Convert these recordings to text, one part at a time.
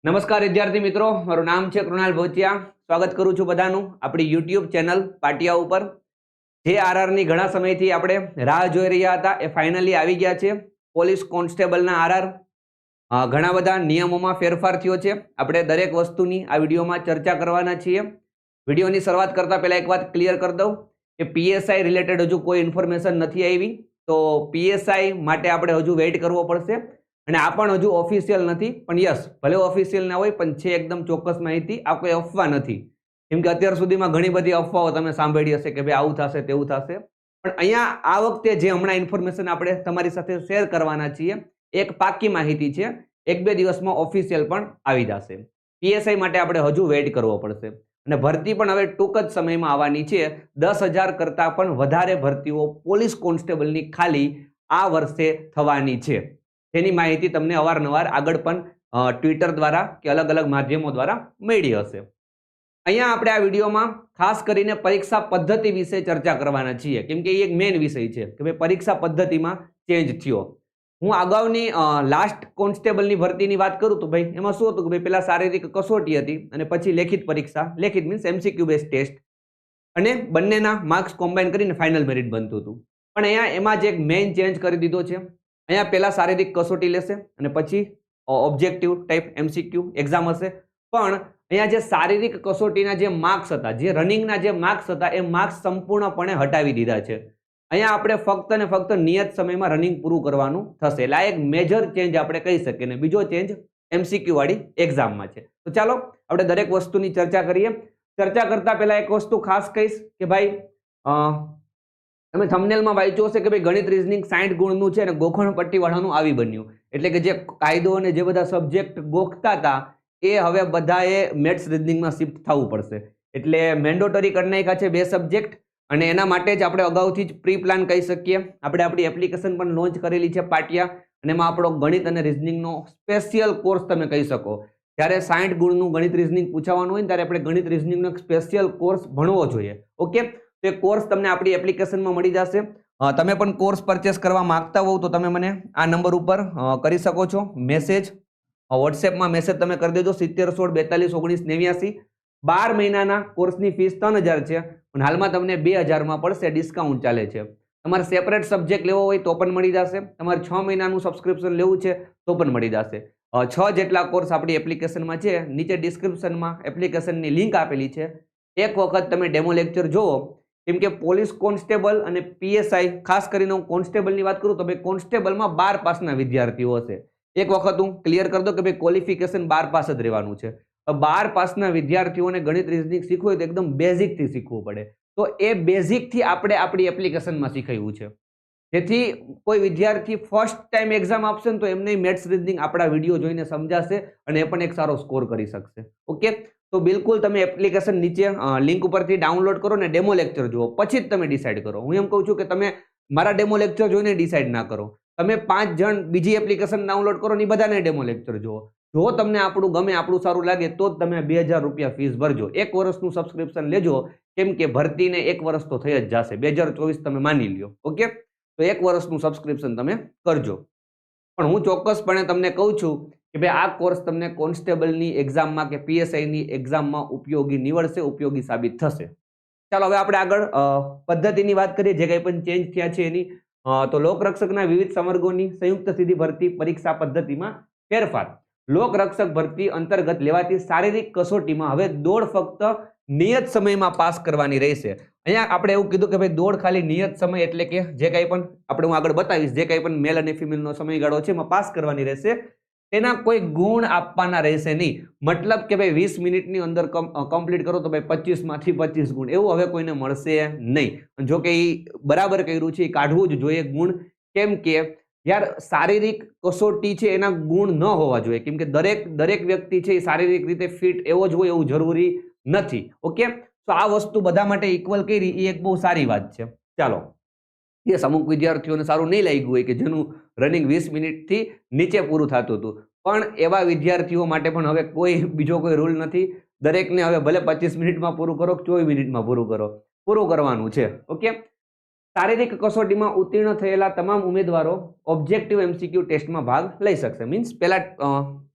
નમસ્કાર વિદ્યાર્થી મિત્રો, મારું નામ છે કૃણાલ ભોચિયા. સ્વાગત કરું છું બધાનું આપણી યુટ્યુબ ચેનલ પાટિયા ઉપર. જે આરઆરની ઘણા સમયથી આપણે રાહ જોઈ રહ્યા હતા એ ફાઇનલી આવી ગયા છે. પોલીસ કોન્સ્ટેબલના આરઆર. ઘણા બધા નિયમોમાં ફેરફાર થયો છે. આપણે દરેક વસ્તુની આ વિડીયોમાં ચર્ચા કરવાના છીએ. વિડીયોની શરૂઆત કરતા પહેલા એક વાત ક્લિયર કરી દઉં કે પીએસઆઈ રિલેટેડ હજુ કોઈ ઇન્ફોર્મેશન નથી આવી, તો પીએસઆઈ માટે આપણે હજુ વેઇટ કરવો પડશે. અને આ પણ હજુ ઓફિશિયલ નથી, પણ યસ, ભલે ઓફિશિયલ ના હોય પણ છે એકદમ ચોક્કસ માહિતી. આ કોઈ અફવા નથી, કેમ કે અત્યાર સુધીમાં ઘણી બધી અફવાઓ તમે સાંભળી હશે કે ભાઈ આવું થશે તેવું થશે. પણ અહીંયા આ વખતે જે હમણાં ઇન્ફોર્મેશન આપણે તમારી સાથે શેર કરવાના છીએ એક પાકી માહિતી છે. 1-2 દિવસમાં ઓફિશિયલ પણ આવી જશે. પીએસઆઈ માટે આપણે હજુ વેઇટ કરવો પડશે. અને ભરતી પણ હવે ટૂંક જ સમયમાં આવવાની છે. 10,000 કરતા પણ વધારે ભરતીઓ પોલીસ કોન્સ્ટેબલની ખાલી આ વર્ષે થવાની છે. તેની માહિતી તમને અવારનવાર આગળ પણ ટ્વિટર દ્વારા કે અલગ અલગ માધ્યમો દ્વારા મળી હશે. અહીંયા આપણે આ વિડીયોમાં ખાસ કરીને પરીક્ષા પદ્ધતિ વિશે ચર્ચા કરવાના છીએ, કેમ કે એ એક મેઇન વિષય છે કે ભાઈ પરીક્ષા પદ્ધતિમાં ચેન્જ થયો. હું અગાઉની લાસ્ટ કોન્સ્ટેબલની ભરતીની વાત કરું તો ભાઈ એમાં શું હતું કે ભાઈ પેલા શારીરિક કસોટી હતી અને પછી લેખિત પરીક્ષા. લેખિત મીન્સ એમસીક્યુ બેઝ ટેસ્ટ, અને બંનેના માર્ક્સ કોમ્બાઈન કરીને ફાઇનલ મેરિટ બનતું હતું. પણ અહીંયા એમાં જે એક મેઇન ચેન્જ કરી દીધો છે. અહીંયા પહેલા શારીરિક કસોટી લેશે અને પછી ઓબ્જેક્ટિવ ટાઈપ એમસીક્યુ એક્ઝામ હશે. પણ અહીંયા જે શારીરિક કસોટીના જે માર્ક્સ હતા, જે રનિંગના જે માર્ક્સ હતા, એ માર્ક્સ સંપૂર્ણપણે હટાવી દીધા છે. અહીંયા આપણે ફક્ત ને ફક્ત નિયત સમયમાં રનિંગ પૂરું કરવાનું થશે. એટલે આ એક મેજર ચેન્જ આપણે કહી શકીએ. ને બીજો ચેન્જ એમસીક્યુ વાળી એક્ઝામમાં છે. તો ચાલો આપણે દરેક વસ્તુની ચર્ચા કરીએ. ચર્ચા કરતા પહેલા એક વસ્તુ ખાસ કહીશ કે ભાઈ તમે થંબનેલમાં વાંચ્યું હશે કે ભાઈ ગણિત રીઝનિંગ 60 ગુણનું છે અને ગોખણ પટ્ટી વાળાનું આવી બન્યું. એટલે કે જે કાયદો અને જે બધા સબ્જેક્ટ ગોખતા હતા એ હવે બધાએ મેથ્સ રીઝનિંગમાં શિફ્ટ થવું પડશે. એટલે મેન્ડેટરી કરી નાખ્યા છે 2 સબ્જેક્ટ. અને એના માટે જ આપણે અગાઉથી જ પ્રી પ્લાન કહી શકીએ. આપણે આપણી એપ્લિકેશન પણ લોન્ચ કરેલી છે પાટિયા, અને એમાં આપણો ગણિત અને રીઝનિંગનો સ્પેશિયલ કોર્સ તમે કહી શકો. જ્યારે 60 ગુણનું ગણિત રીઝનિંગ પૂછવાનું હોય ને ત્યારે આપણે ગણિત રીઝનિંગનો એક સ્પેશિયલ કોર્સ ભણવો જોઈએ. ઓકે, તો એ કોર્સ તમને આપણી એપ્લિકેશનમાં મળી જશે. તમે પણ કોર્સ પરચેસ કરવા માંગતા હોવ તો તમે મને આ નંબર ઉપર કરી શકો છો મેસેજ. વોટ્સએપમાં મેસેજ તમે કરી દેજો 7016421989. 12 મહિનાના કોર્સની ફીસ 3,000 છે, પણ હાલમાં તમને 2,000માં પડશે. ડિસ્કાઉન્ટ ચાલે છે. તમારે સેપરેટ સબ્જેક્ટ લેવો હોય તો પણ મળી જશે. તમારે 6 મહિનાનું સબસ્ક્રિપ્શન લેવું છે તો પણ મળી જશે. 6 જેટલા કોર્સ આપણી એપ્લિકેશનમાં છે. નીચે ડિસ્ક્રિપ્શનમાં એપ્લિકેશનની લિંક આપેલી છે. એક વખત તમે ડેમો લેક્ચર જુઓ. કેમ કે પોલીસ કોન્સ્ટેબલ અને પીએસઆઈ, ખાસ કરીને હું કોન્સ્ટેબલની વાત કરું તો ભાઈ કોન્સ્ટેબલમાં 12 પાસના વિદ્યાર્થીઓ હશે. એક વખત હું ક્લિયર કરી દઉં કે ભાઈ ક્વોલિફિકેશન 12 પાસ જ રહેવાનું છે. 12 પાસના વિદ્યાર્થીઓને ગણિત રીઝનિંગ શીખવું હોય તો એકદમ બેઝિકથી શીખવું પડે. તો એ બેઝિકથી આપણે આપણી એપ્લિકેશનમાં શીખવ્યું છે. જેથી કોઈ વિદ્યાર્થી ફર્સ્ટ ટાઈમ એક્ઝામ આપશે ને તો એમને મેથ્સ રીઝનિંગ આપણા વિડીયો જોઈને સમજાશે અને એ પણ એક સારો સ્કોર કરી શકશે. ઓકે, તો બિલકુલ તમે એપ્લિકેશન નીચે લિંક ઉપરથી ડાઉનલોડ કરો ને ડેમો લેક્ચર જુઓ, પછી જ તમે ડિસાઇડ કરો. હું એમ કહું છું કે તમે મારા ડેમો લેક્ચર જોઈને ડિસાઇડ ના કરો. તમે 5 જણ બીજી એપ્લિકેશન ડાઉનલોડ કરો ને બધાને ડેમો લેક્ચર જુઓ. જો તમને આપણું ગમે, આપણું સારું લાગે તો જ તમે 2,000 રૂપિયા ફીસ ભરજો. 1 વર્ષનું સબસ્ક્રિપ્શન લેજો, કેમ કે ભરતીને 1 વર્ષ તો થઈ જ જશે. 2024 તમે માની લ્યો. ઓકે, તો 1 વર્ષનું સબસ્ક્રિપ્શન તમે કરજો. પણ હું ચોક્કસપણે તમને કહું છું કે ભાઈ આ કોર્સ તમને કોન્સ્ટેબલની એક્ઝામમાં કે પીએસઆઈની એક્ઝામમાં ઉપયોગી નીવડશે, ઉપયોગી સાબિત થશે. ચાલો હવે આપણે આગળ પદ્ધતિની વાત કરીએ, જે કંઈ પણ ચેન્જ થયા છે એની. તો લોકરક્ષકના વિવિધ સંવર્ગોની સંયુક્ત સીધી ભરતી પરીક્ષા પદ્ધતિમાં ફેરફાર. લોકરક્ષક ભરતી અંતર્ગત લેવાતી શારીરિક કસોટીમાં હવે દોડ ફક્ત નિયત સમયમાં પાસ કરવાની રહેશે. અહીંયા આપણે એવું કીધું કે ભાઈ દોડ ખાલી નિયત સમય, એટલે કે જે કંઈ પણ આપણે હું આગળ બતાવીશ, જે કંઈ પણ મેલ અને ફિમેલનો સમયગાળો છે એમાં પાસ કરવાની રહેશે. તેના કોઈ ગુણ આપવાના રહેશે નહીં. મતલબ કે ભાઈ 20 મિનિટની અંદર કમ્પ્લીટ કરો તો ભાઈ 25માંથી 25 ગુણ, એવું હવે કોઈને મળશે નહીં. જો કે એ બરાબર કર્યું છે, એ કાઢવું જ જોઈએ ગુણ. કેમ કે યાર શારીરિક કસોટી છે એના ગુણ ન હોવા જોઈએ, કેમ કે દરેક વ્યક્તિ છે એ શારીરિક રીતે ફિટ એવો જ હોય એવું જરૂરી નથી. ઓકે, તો આ વસ્તુ બધા માટે ઇક્વલ કરી એ એક બહુ સારી વાત છે. ચાલો, એ અમુક વિદ્યાર્થીઓને સારું નહીં લાગ્યું હોય કે જેનું રનિંગ 20 મિનિટથી નીચે પૂરું થતું હતું, પણ એવા વિદ્યાર્થીઓ માટે પણ હવે બીજો કોઈ રૂલ નથી. દરેકને હવે ભલે 25 મિનિટમાં પૂરું કરો, 24 મિનિટમાં પૂરું કરો, પૂરું કરવાનું છે. ઓકે, શારીરિક કસોટીમાં ઉત્તીર્ણ થયેલા તમામ ઉમેદવારો ઓબ્જેક્ટિવ એમસીક્યુ ટેસ્ટમાં ભાગ લઈ શકશે. મીન્સ પહેલા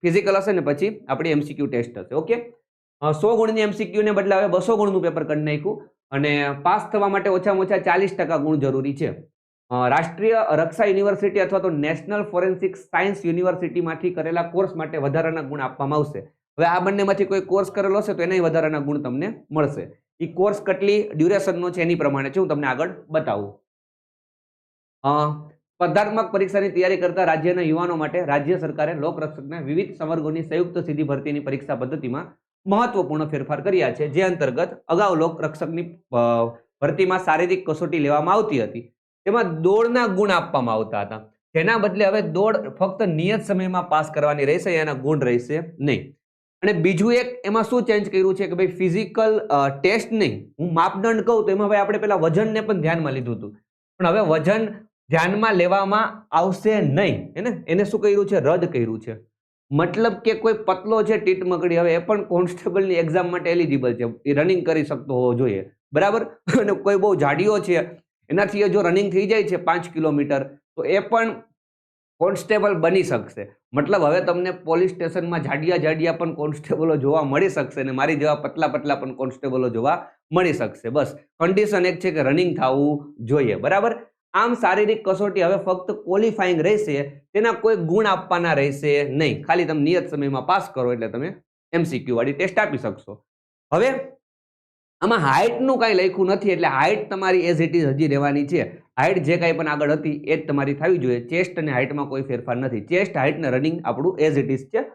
ફિઝિકલ હશે ને પછી આપણી એમસીક્યુ ટેસ્ટ હશે. ઓકે, 100 ગુણની એમસીક્યુ ને બદલે હવે 200 ગુણનું પેપર કરી નાખ્યું અને પાસ થવા માટે ઓછામાં ઓછા 40% ગુણ જરૂરી છે. રાષ્ટ્રીય રક્ષા યુનિવર્સિટી અથવા તો નેશનલ ફોરેન્સિક સાયન્સ યુનિવર્સિટીમાંથી કરેલા કોર્સ માટે વધારાના ગુણ આપવામાં આવશે. હવે આ બંનેમાંથી કોઈ કોર્સ કરેલો હશે તો એનાય વધારાના ગુણ તમને મળશે. એ કોર્સ કેટલી ડ્યુરેશનનો છે એની પ્રમાણે છે, હું તમને આગળ બતાવું. સ્પર્ધાત્મક પરીક્ષાની તૈયારી કરતા રાજ્યના યુવાનો માટે રાજ્ય સરકારે લોકરક્ષકના વિવિધ સંવર્ગોની સંયુક્ત સીધી ભરતીની પરીક્ષા પદ્ધતિમાં મહત્વપૂર્ણ ફેરફાર કર્યા છે, જે અંતર્ગત અગાઉ લોકરક્ષકની ભરતીમાં શારીરિક કસોટી લેવામાં આવતી હતી, તેમાં દોડના ગુણ આપવામાં આવતા હતા. જેના બદલે હવે દોડ ફક્ત નિયત સમયમાં પાસ કરવાની રહેશે, એના ગુણ રહેશે નહીં. અને બીજું એક એમાં શું ચેન્જ કર્યું છે કે ભાઈ ફિઝિકલ ટેસ્ટ નહીં, હું માપદંડ કહું તો એમાં ભાઈ આપણે પેલા વજનને પણ ધ્યાનમાં લીધું હતું, પણ હવે વજન ધ્યાનમાં લેવામાં આવશે નહીં. એને શું કર્યું છે? રદ કર્યું છે. મતલબ કે કોઈ પતલો છે ટીટ મકડી, હવે એ પણ કોન્સ્ટેબલની એક્ઝામ માટે એલિજિબલ છે, એ રનિંગ કરી શકતો હોવો જોઈએ, બરાબર. અને કોઈ બહુ જાડીઓ છે, એનાથી જો રનિંગ થઈ જાય છે 5 કિલોમીટર તો એ પણ કોન્સ્ટેબલ બની શકશે. મતલબ હવે તમને પોલીસ સ્ટેશનમાં જાડિયા પણ કોન્સ્ટેબલો જોવા મળી શકશે અને મારી જેવા પતલા પણ કોન્સ્ટેબલો જોવા મળી શકશે. બસ કન્ડિશન એક છે કે રનિંગ થવું જોઈએ, બરાબર. આમ શારીરિક કસોટી હવે ફક્ત ક્વોલિફાઈંગ રહેશે, તેના કોઈ ગુણ આપવાના રહેશે નહીં. ખાલી તમે નિયત સમયમાં પાસ કરો એટલે તમે એમસીક્યુ વાળી ટેસ્ટ આપી શકશો. હવે આમાં હાઇટનું કાંઈ લખ્યું નથી, એટલે હાઇટ તમારી એઝ ઇટ ઇઝ હજી રહેવાની છે. હાઇટ જે કાંઈ પણ આગળ હતી એ જ તમારી થવી જોઈએ. ચેસ્ટ અને હાઇટમાં કોઈ ફેરફાર નથી. ચેસ્ટ, હાઇટ ને રનિંગ આપણું એઝ ઇટ ઇઝ છે.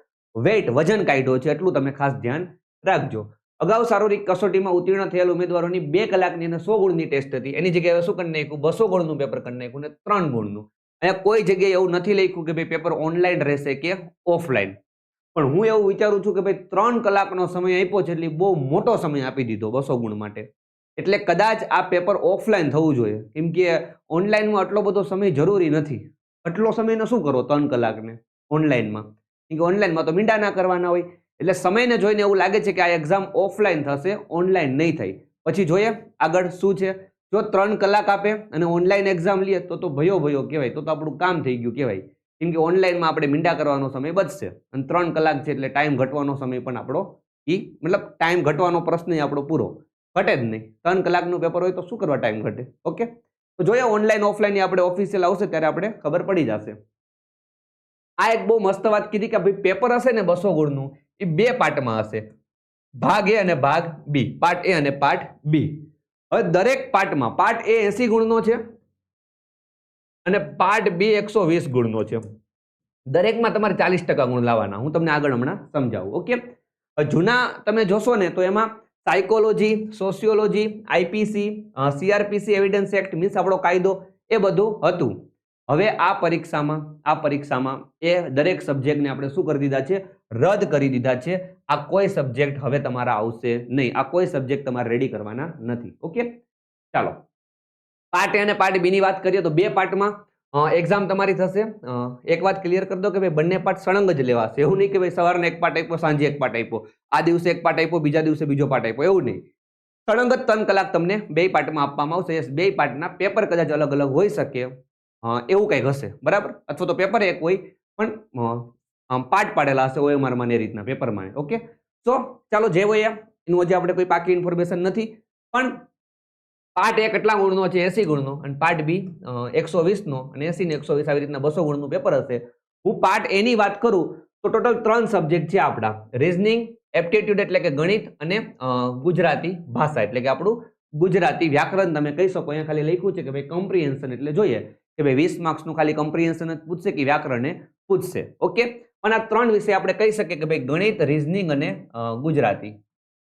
વેઇટ, વજન કાઢ્યો છે એટલું તમે ખાસ ધ્યાન રાખજો. અગાઉ શારીરિક કસોટીમાં ઉત્તીર્ણ થયેલ ઉમેદવારોની 2 કલાકની અને 100 ગુણની ટેસ્ટ હતી, એની જગ્યાએ શું કરી નાખ્યું? 200 ગુણનું પેપર કરી નાખ્યું ને 3 ગુણનું. અહીંયા કોઈ જગ્યાએ એવું નથી લખ્યું કે ભાઈ પેપર ઓનલાઈન રહેશે કે ઓફલાઈન. પણ હું એવું વિચારું છું કે ભાઈ 3 કલાકનો સમય આપ્યો છે એટલે બહુ મોટો સમય આપી દીધો 200 ગુણ માટે. એટલે કદાચ આ પેપર ઓફલાઈન થવું જોઈએ, કેમ કે ઓનલાઈનમાં આટલો બધો સમય જરૂરી નથી. આટલો સમયનો શું કરો 3 કલાકને ઓનલાઈનમાં? કેમ કે ઓનલાઈનમાં તો મીંડા ના કરવાના હોય. એટલે સમયને જોઈને એવું લાગે છે કે આ એક્ઝામ ઓફલાઈન થશે, ઓનલાઈન નહીં થઈ. પછી જોઈએ આગળ શું છે. જો 3 કલાક આપે અને ઓનલાઈન એક્ઝામ લઈએ તો ભયો કહેવાય, તો આપણું કામ થઈ ગયું કહેવાય. કેમ કે ઓનલાઈનમાં આપણે મીંડા કરવાનો સમય બચશે અને 3 કલાક છે એટલે ટાઈમ ઘટવાનો સમય પણ આપણો મતલબ ટાઈમ ઘટવાનો પ્રશ્ન આપણો પૂરો ઘટે જ નહીં. 3 કલાકનું પેપર હોય તો શું કરવા ટાઈમ ઘટે? ઓકે, તો જોઈએ ઓનલાઈન ઓફલાઈન આપણે ઓફિશિયલ આવશે ત્યારે આપણે ખબર પડી જશે. આ એક બહુ મસ્ત વાત કીધી કે ભાઈ પેપર હશે ને 200 ગુણનું, એ 2 પાર્ટમાં હશે, ભાગ એ અને ભાગ બી, પાર્ટ એ અને પાર્ટ બી. હવે દરેક પાર્ટમાં પાર્ટ એ 80 ગુણનો છે અને પાર્ટ બી 120 ગુણનો છે. દરેકમાં તમારે 40% ગુણ લાવવાના, હું તમને આગળ હમણાં સમજાવું. ઓકે, જૂના તમે જોશો ને તો એમાં psychology, sociology, IPC, CrPC, evidence act means આપણો કાયદો એ બધું હતું. હવે આ પરીક્ષામાં એ દરેક સબ્જેક્ટને આપણે શું કરી દીધા છે? રદ કરી દીધા છે. આ કોઈ સબ્જેક્ટ હવે તમારા આવશે નહીં, આ કોઈ સબ્જેક્ટ તમારે રેડી કરવાના નથી. ઓકે, ચાલો પાર્ટ એ અને પાર્ટ બી ની વાત કરીએ તો 2 પાર્ટમાં એક્ઝામ તમારી થશે. એક વાત ક્લિયર કરી દો કે ભાઈ બંને પાર્ટ સળંગ જ લેવાશે. એવું નહીં કે ભાઈ સવારને એક પાર્ટ આપ્યો, સાંજે એક પાર્ટ આપ્યો, આ દિવસે એક પાર્ટ આપ્યો, બીજા દિવસે બીજો પાર્ટ આપ્યો, એવું નહીં. સળંગ જ 3 કલાક તમને 2 પાર્ટમાં આપવામાં આવશે. 2 પાર્ટના પેપર કદાચ અલગ અલગ હોઈ શકે, એવું કંઈક હશે, બરાબર. અથવા તો પેપર એક હોય પણ પાર્ટ પાડેલા હશે OMR એ રીતના પેપરમાં. ઓકે, તો ચાલો જે હોય એનું હજી આપણે કોઈ પાકી ઇન્ફોર્મેશન નથી, પણ પાર્ટ એ કેટલા ગુણનો છે? 80 ગુણનો, અને પાર્ટ બી 120 નો, અને 80 ને 120 આવી રીતના 200 ગુણનું પેપર હશે. હું પાર્ટ એ ની વાત કરું તો ટોટલ 3 સબ્જેક્ટ છે આપણા: રીઝનિંગ, એપ્ટિટ્યુડ એટલે કે ગણિત, અને ગુજરાતી ભાષા એટલે કે આપણું ગુજરાતી વ્યાકરણ તમે કહી શકો. અહીંયા ખાલી લખ્યું છે કે ભાઈ કમ્પ્રિહેન્શન, એટલે જોઈએ કે ભાઈ 20 માર્ક્સનું ખાલી કમ્પ્રિહેન્શન જ પૂછશે કે વ્યાકરણને પૂછશે. ઓકે, પણ આ 3 વિષય આપણે કહી શકીએ કે ભાઈ ગણિત, રીઝનિંગ અને ગુજરાતી.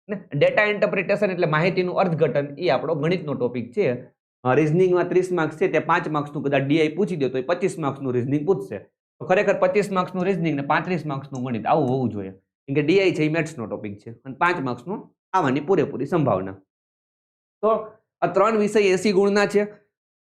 ડેટા ઇન્ટરપ્રિટેશન એટલે માહિતીનું અર્થઘટન, એ આપણો ગણિતનો ટોપિક છે. રીઝનિંગમાં 30 માર્ક્સ છે, તે 5 માર્ક્સનું કદાચ ડીઆઈ પૂછી દે તો 25 માર્ક્સનું રીઝનિંગ પૂછશે. તો ખરેખર 25 માર્ક્સનું રીઝનિંગ ને 35 માર્ક્સનું ગણિત આવું હોવું જોઈએ, કેમ કે ડીઆઈ છે એ મેથ્સનો ટોપિક છે અને 5 માર્ક્સનું આવવાની પૂરેપૂરી સંભાવના. તો આ 3 વિષય 80 ગુણના છે.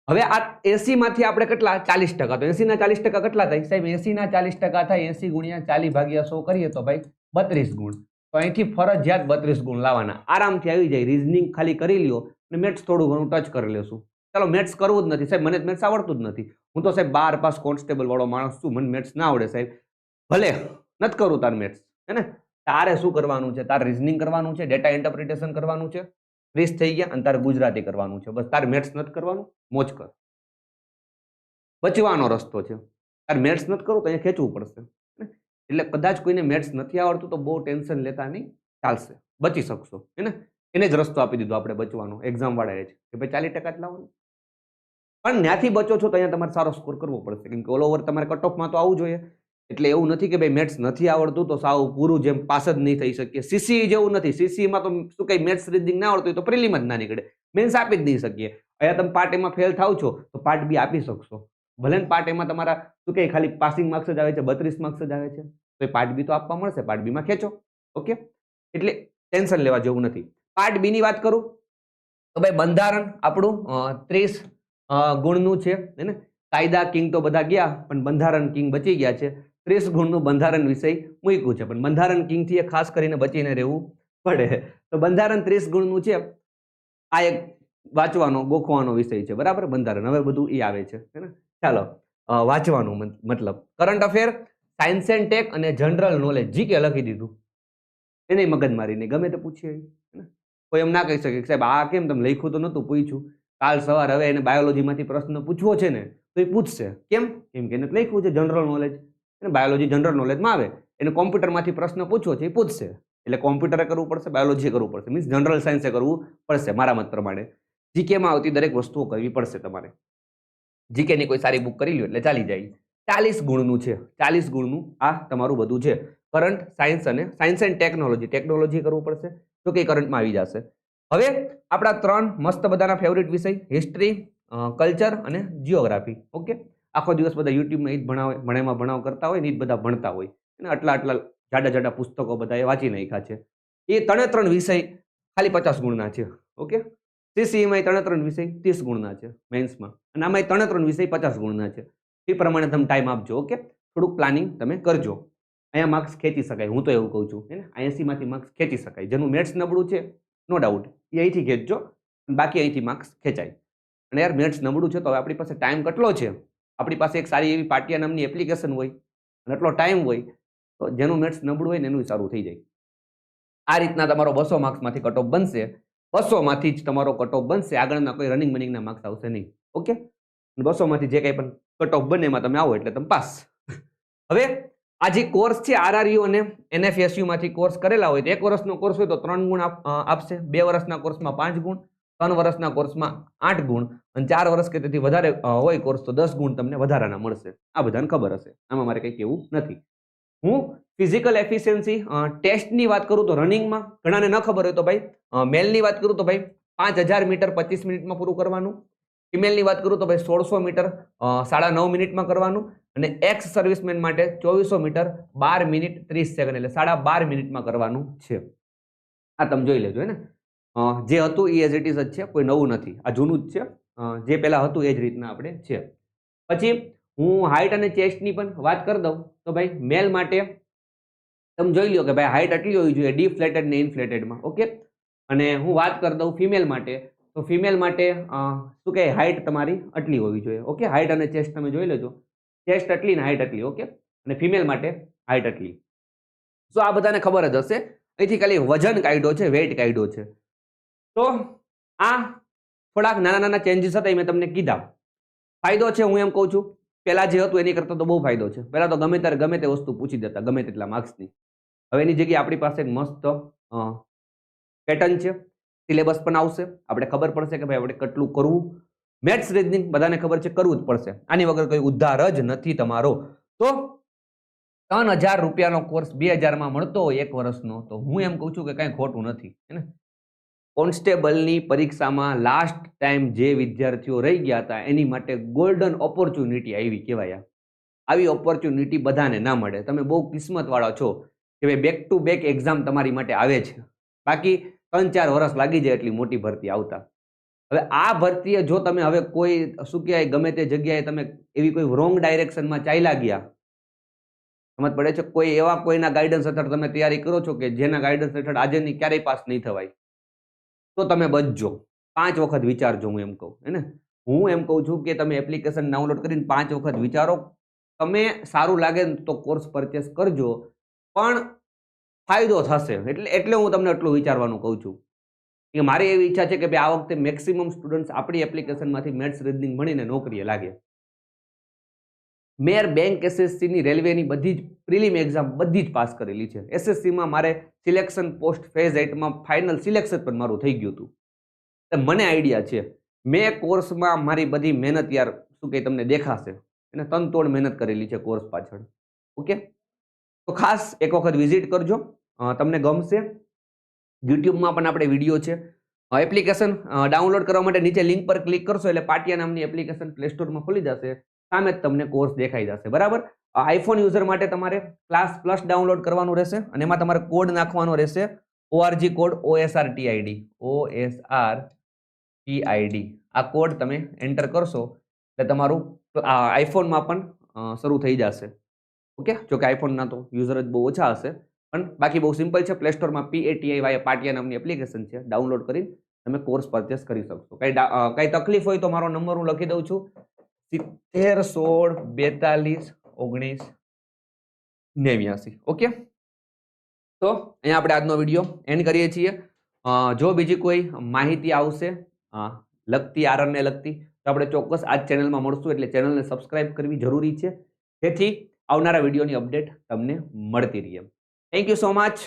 હવે આ 80 માંથી આપણે કેટલા? 40%. તો 80 ના 40% કેટલા થાય સાહેબ? 80 ના 40% થાય 80 ગુણ્યા 40 ભાગ્યા 100 કરીએ તો ભાઈ 32 ગુણ. તો અહીંથી ફરજિયાત 32 ગુણ લાવવાના, આરામથી આવી જાય. રીઝનિંગ ખાલી કરી લ્યો અને મેથ્સ થોડું ઘણું ટચ કરી લેશું, ચાલો મેથ્સ કરવું જ નથી સાહેબ, મને મેથ્સ આવડતું જ નથી, હું તો સાહેબ 12 પાસ કોન્સ્ટેબલ વાળો માણસ છું, મને મેથ્સ ના આવડે સાહેબ, ભલે નથી કરવું તાર મેથ્સ, હે ને? તારે શું કરવાનું છે? તારે રીઝનિંગ કરવાનું છે, ડેટા ઇન્ટરપ્રિટેશન કરવાનું છે, 30 થઈ ગયા, અને તારે ગુજરાતી કરવાનું છે, બસ. તારે મેથ્સ નથી કરવાનું, મોજ કર. બચવાનો રસ્તો છે. તારે મેથ્સ નથી કરવું તો અહીંયા ખેંચવું પડશે, હે ને? એટલે કદાચ કોઈને મેથ્સ નથી આવડતું તો બહુ ટેન્શન લેતા નહીં, ચાલશે, બચી શકશો, હે ને? એને જ રસ્તો આપી દીધો આપણે બચવાનો, એક્ઝામ વાળાએ જ, કે ભાઈ 40% જ લાવવાનું. પણ ત્યાંથી બચો છો તો અહીંયા તમારે સારો સ્કોર કરવો પડશે, કેમ કે ઓલ ઓવર તમારે કટ ઓફમાં તો આવવું જોઈએ. એટલે એવું નથી કે ભાઈ મેથ્સ નથી આવડતું તો સાવ પૂરું જેમ પાસ જ નહીં થઈ શકીએ. સીસી જેવું નથી, સીસીમાં તો શું કઈ મેથ્સ રીડિંગ ના આવડતું હોય તો પ્રિલિમ જ ના નીકળે, મેન્સ આપી જ નહીં શકીએ. અહીંયા તમે પાર્ટ એમાં ફેલ થાવ છો તો પાર્ટ બી આપી શકશો, ભલે ને પાર્ટ એમાં તમારા શું કે ખાલી પાસિંગ માર્ક્સ જ આવે છે, 32 માર્ક્સ જ આવે છે, તો એ પાર્ટ બી તો આપવા મળશે, પાર્ટ બીમાં ખેંચો. ઓકે, એટલે ટેન્શન લેવા જેવું નથી. પાર્ટ બી ની વાત કરું તો ભાઈ બંધારણ આપણું 30 ગુણનું છે, હે ને? કાયદા કિંગ તો બધા ગયા પણ બંધારણ કિંગ બચી ગયા છે. 30 ગુણનું બંધારણ વિષય મૂક્યું છે, પણ બંધારણ કિંગ થી ખાસ કરીને બચીને રહેવું પડે. તો બંધારણ 30 ગુણનું છે, આ એક વાંચવાનો ગોખવાનો વિષય છે, બરાબર? બંધારણ હવે બધું એ આવે છે, હે ને? ચાલો વાંચવાનું મતલબ current affair, science and tech અને જનરલ નોલેજ, જીકે લખી દીધું, એને મગજમારી નહીં, ગમે તે પૂછીએ, હે ને? કોઈ એમ ના કહી શકે સાહેબ આ કેમ તમે લખ્યું તો નતું પૂછ્યું, કાલ સવાર હવે એને બાયોલોજીમાંથી પ્રશ્ન પૂછવો છે ને તો એ પૂછશે. કેમ? કેમ કે એને લખ્યું છે જનરલ નોલેજ, બાયોલોજી જનરલ નોલેજમાં આવે, એને કોમ્પ્યુટરમાંથી પ્રશ્ન પૂછવો છે એ પૂછશે, એટલે કોમ્પ્યુટરે કરવું પડશે, બાયોલોજી કરવું પડશે, મીન્સ જનરલ સાયન્સે કરવું પડશે. મારા મત પ્રમાણે જીકેમાં આવતી દરેક વસ્તુઓ કરવી પડશે તમારે. જીકેની કોઈ સારી બુક કરી લ્યો એટલે ચાલી જાય. 40 ગુણનું છે, 40 ગુણનું આ તમારું બધું છે, કરંટ, સાયન્સ અને સાયન્સ એન્ડ ટેકનોલોજી. ટેકનોલોજી કરવું પડશે તો કે કરંટમાં આવી જશે. હવે આપણા 3 મસ્ત બધાના ફેવરિટ વિષય, હિસ્ટ્રી, કલ્ચર અને જીઓગ્રાફી. ઓકે, આખો દિવસ બધા યુટ્યુબમાં એ જ ભણાવ કરતા હોય ને એ જ બધા ભણતા હોય, અને આટલા જાડા જાડા પુસ્તકો બધા વાંચી નાખ્યા છે. એ 3 વિષય ખાલી 50 ગુણના છે. ઓકે, સીસીઈમાં 3 વિષય 30 ગુણના છે મેન્સમાં, અને આમાં 3 વિષય 50 ગુણના છે. એ પ્રમાણે તમે ટાઈમ આપજો. ઓકે, થોડુંક પ્લાનિંગ તમે કરજો. અહીંયા માર્ક્સ ખેંચી શકાય, હું તો એવું કહું છું, હે ને? 80માંથી માર્ક્સ ખેંચી શકાય. જેનું મેથ્સ નબળું છે નો ડાઉટ એ અહીંથી ખેંચજો, બાકી અહીંથી માર્ક્સ ખેંચાય. અને યાર મેથ્સ નબળું છે તો હવે આપણી પાસે ટાઈમ કેટલો છે? આપણી પાસે એક સારી એવી પાટિયા નામની એપ્લિકેશન હોય અને એટલો ટાઈમ હોય તો જેનું મેથ્સ નબળું હોય ને એનું સારું થઈ જાય. આ રીતના તમારો 200 માર્ક્સમાંથી કટ ઓફ બનશે, 200 માંથી જ તમારો કટ ઓફ બનશે, આગળના કોઈ રનિંગ મનિંગના માર્ક્સ આવશે નહીં. ઓકે, 200 માંથી જે કંઈ પણ કટ ઓફ બને એમાં તમે આવો એટલે તમે પાસ. હવે આ જે કોર્સ છે આરઆરયુ અને એનએફએસયુ માંથી કોર્સ કરેલા હોય તો 1 વર્ષનો કોર્સ હોય તો 3 ગુણ આપશે, 2 વર્ષના કોર્સમાં 5 ગુણ, 3 વર્ષના કોર્સમાં 8 ગુણ, અને 4 વર્ષ કે તેથી વધારે હોય કોર્સ તો 10 ગુણ તમને વધારાના મળશે. આ બધાને ખબર હશે, આમાં મારે કંઈ કહેવું નથી. હું ફિઝિકલ એફિશિયન્સી ટેસ્ટની વાત કરું તો રનિંગમાં ઘણાને ન ખબર હોય તો ભાઈ મેલની વાત કરું તો ભાઈ 5000 મીટર 25 મિનિટમાં પૂરું કરવાનું, ફિમેલની વાત કરું તો ભાઈ 1600 મીટર 9.5 મિનિટમાં કરવાનું, અને એક્સ સર્વિસમેન માટે 2400 મીટર 12 મિનિટ 30 સેકન્ડ એટલે 12.5 મિનિટમાં કરવાનું છે. આ તમે જોઈ લેજો, હે ને? જે હતું એ એઝ ઇટ ઇઝ જ છે, કોઈ નવું નથી, આ જૂનું જ છે, જે પહેલા હતું એ જ રીતના આપણે છે. પછી હું હાઇટ અને ચેસ્ટની પણ વાત કરી દઉં તો ભાઈ મેલ માટે તમે જોઈ લો કે ભાઈ હાઇટ આટલી હોવી જોઈએ ડી ફ્લેટેડ ને ઇનફ્લેટેડમાં. ઓકે, અને હું વાત કરી દઉં ફિમેલ માટે તો ફિમેલ માટે શું કહે હાઇટ તમારી આટલી હોવી જોઈએ. ઓકે, હાઇટ અને ચેસ્ટ તમે જોઈ લેજો, ચેસ્ટ આટલી ને હાઇટ આટલી. ઓકે, અને ફિમેલ માટે હાઇટ આટલી. સો આ બધાને ખબર જ હશે. અહીંથી ખાલી વજન કાઢ્યો છે, વેઇટ કાઢ્યો છે. તો આ થોડાક નાના નાના ચેન્જીસ હતા એ મેં તમને કીધા. ફાયદો છે, હું એમ કહું છું પહેલા જે હતું એની કરતાં તો બહુ ફાયદો છે. પહેલા તો ગમે ત્યારે ગમે તે વસ્તુ પૂછી દેતા, ગમે તેટલા માર્ક્સની. હવે એની જગ્યાએ આપણી પાસે એક મસ્ત પેટર્ન છે, સિલેબસ પણ આવશે, આપણે ખબર પડશે કે ભાઈ આપણે કેટલું કરવું. મેથ્સ રીઝનિંગ બધાને ખબર છે કરવું જ પડશે, આની વગર કોઈ ઉદ્ધાર જ નથી તમારો. તો 3000 રૂપિયાનો કોર્સ 2000માં મળતો હોય 1 વર્ષનો તો હું એમ કહું છું કે કંઈ ખોટું નથી, હે ને? કોન્સ્ટેબલની પરીક્ષામાં લાસ્ટ ટાઈમ જે વિદ્યાર્થીઓ રહી ગયા હતા એની માટે ગોલ્ડન ઓપોર્ચ્યુનિટી આવી કહેવાય. આવી ઓપોર્ચ્યુનિટી બધાને ના મળે. તમે બહુ કિસ્મતવાળા છો કે ભાઈ બેક ટુ બેક એક્ઝામ તમારી માટે આવે છે. બાકી 3-4 વર્ષ લાગી જાય એટલી મોટી ભરતી આવતા. હવે આ ભરતીએ જો તમે હવે કોઈ શું કહેવાય ગમે તે જગ્યાએ તમે એવી કોઈ રોંગ ડાયરેક્શનમાં ચાલ્યા ગયા, સમજ પડે છે? કોઈ એવા કોઈના ગાઈડન્સ હેઠળ તમે તૈયારી કરો છો કે જેના ગાઈડન્સ હેઠળ આજે ની ક્યારેય પાસ નહીં થવાય, તો તમે બચજો. 5 વખત વિચારજો, હું એમ કહું, હે ને? હું એમ કહું છું કે તમે એપ્લિકેશન ડાઉનલોડ કરીને 5 વખત વિચારો. તમે સારું લાગે ને તો કોર્સ પરચેસ કરજો, પણ ફાયદો થશે. એટલે હું તમને એટલું વિચારવાનું કહું છું. કે મારી એવી ઈચ્છા છે કે ભાઈ આ વખતે મેક્સિમમ સ્ટુડન્ટ્સ આપણી એપ્લિકેશનમાંથી મેથ્સ રીઝનિંગ ભણીને નોકરીએ લાગે. મેં બેંક એસએસસીની રેલવેની બધી જ પ્રિલિમ એક્ઝામ બધી જ પાસ કરેલી છે. એસએસસીમાં મારે સિલેક્શન પોસ્ટ ફેઝ 8માં ફાઇનલ સિલેક્શન પણ મારું થઈ ગયું હતું. એટલે મને આઈડિયા છે. મેં કોર્સમાં મારી બધી મહેનત યાર શું કે તમને દેખાશે. એને તનતોડ મહેનત કરેલી છે કોર્સ પાછળ. ઓકે, તો ખાસ એક વખત વિઝિટ કરજો, તમને ગમશે. યુટ્યુબમાં પણ આપણે વિડીયો છે. એપ્લિકેશન ડાઉનલોડ કરવા માટે નીચે લિંક પર ક્લિક કરશો એટલે પાટિયા નામની એપ્લિકેશન પ્લે સ્ટોરમાં ખુલી જશે. સામે જ તમને કોર્સ દેખાઈ જશે. બરાબર. આઈફોન યુઝર માટે તમારે ક્લાસ પ્લસ ડાઉનલોડ કરવાનું રહેશે અને એમાં તમારે કોડ નાખવાનો રહેશે. ORG code OSRTID. OSRTID આ કોડ તમે એન્ટર કરશો એટલે તમારું આઈફોનમાં પણ શરૂ થઈ જશે. ઓકે, જો કે આઈફોનના તો યુઝર જ બહુ ઓછા હશે, પણ બાકી બહુ સિમ્પલ છે. પ્લે સ્ટોરમાં પાટિયા નામની એપ્લિકેશન છે, ડાઉનલોડ કરી તમે કોર્સ પરચેસ કરી શકશો. કઈ તકલીફ હોય તો મારો નંબર હું લખી દઉં છું, 70 16 42 19 89. ઓકે, તો અહીંયા આપણે આજનો વિડીયો એન્ડ કરીએ છીએ. જો બીજી કોઈ માહિતી આવશે લગતી આરઆરને લગતી તો આપણે ચોક્કસ આ ચેનલમાં મળશું. એટલે ચેનલને સબસ્ક્રાઇબ કરવી જરૂરી છે, જેથી આવનારા વિડીયોની અપડેટ તમને મળતી રહે. Thank you so much.